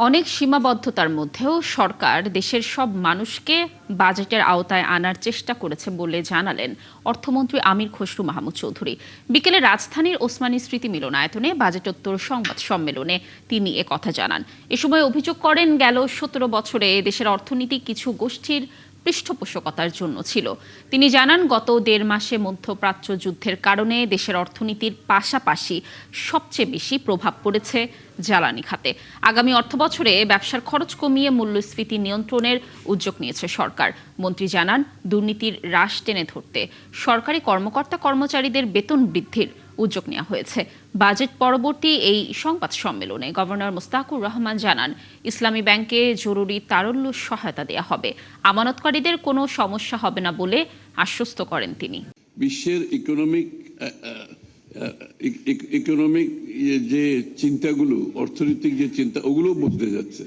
অনেক সীমাবদ্ধতার মধ্যেও সরকার দেশের সব মানুষকে বাজেটের আওতায় আনার চেষ্টা করেছে বলে জানালেন অর্থমন্ত্রী আমির খসরু মাহমুদ চৌধুরী। বিকেলে রাজধানীর ওসমানী স্মৃতি মিলনায়তনে বাজেটোত্তর সংবাদ সম্মেলনে তিনি একথা জানান। এ সময় অভিযোগ করেন, গেল ১৭ বছরে দেশের অর্থনীতি কিছু গোষ্ঠীর পৃষ্ঠপোষকতার জন্য ছিল। তিনি জানান, গত ১.৫ মাসে মধ্যপ্রাচ্য যুদ্ধের কারণে দেশের অর্থনীতির পাশাপাশি সবচেয়ে বেশি প্রভাব পড়েছে জ্বালানি খাতে। আগামী অর্থবছরে ব্যবসার খরচ কমিয়ে মূল্যস্ফীতি নিয়ন্ত্রণের উদ্যোগ নিয়েছে সরকার। মন্ত্রী জানান, দুর্নীতির হ্রাস টেনে ধরতে সরকারি কর্মকর্তা কর্মচারীদের বেতন বৃদ্ধির উদ্যোগ নেওয়া হয়েছে। বাজেট পরবর্তী এই সংবাদ সম্মেলনে গভর্নর মোস্তাকুর রহমান জানান, ইসলামী ব্যাংকে জরুরি তারল্য সহায়তা দেওয়া হবে। আমানতকারীদের কোনো সমস্যা হবে না বলে আশ্বস্ত করেন তিনি। বিশ্বের ইকোনমিক যে চিন্তাগুলো, অর্থনৈতিক যে চিন্তা, ওগুলো বদলে যাচ্ছে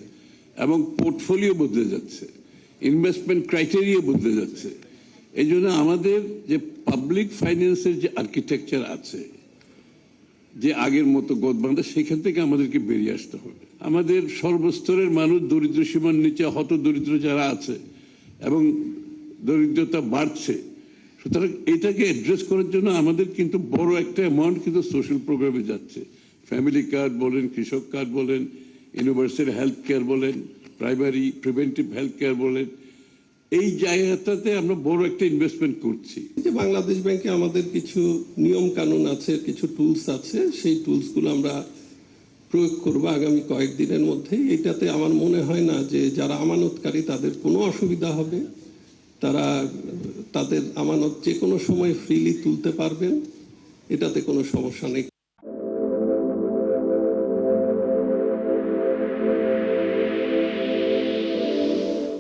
এবং পোর্টফোলিও বদলে যাচ্ছে, ইনভেস্টমেন্ট ক্রাইটেরিয়া বদলে যাচ্ছে। এই জন্য আমাদের যে পাবলিক ফাইন্যান্সের যে আর্কিটেকচার আছে, যে আগের মতো গদবাঁধা, সেখান থেকে আমাদেরকে বেরিয়ে আসতে হবে। আমাদের সর্বস্তরের মানুষ, দরিদ্র সীমার নিচে হত দরিদ্র যারা আছে এবং দরিদ্রতা বাড়ছে, সুতরাং এটাকে অ্যাড্রেস করার জন্য আমাদের কিন্তু বড় একটা অ্যামাউন্ট কিন্তু সোশ্যাল প্রোগ্রামে যাচ্ছে। ফ্যামিলি কার্ড বলেন, কৃষক কার্ড বলেন, ইউনিভার্সাল হেলথ কেয়ার বলেন, প্রাইমারি প্রিভেন্টিভ হেলথ কেয়ার বলেন, এই জায়গাটাতে আমরা বড় একটা ইনভেস্টমেন্ট করছি। যে বাংলাদেশ ব্যাংকে আমাদের কিছু নিয়ম কানুন আছে, কিছু টুলস আছে, সেই টুলসগুলো আমরা প্রয়োগ করব আগামী কয়েকদিনের মধ্যে। এটাতে আমার মনে হয় না যে যারা আমানতকারী তাদের কোনো অসুবিধা হবে। তারা তাদের আমানত যে কোনো সময় ফ্রিলি তুলতে পারবেন, এটাতে কোনো সমস্যা নেই।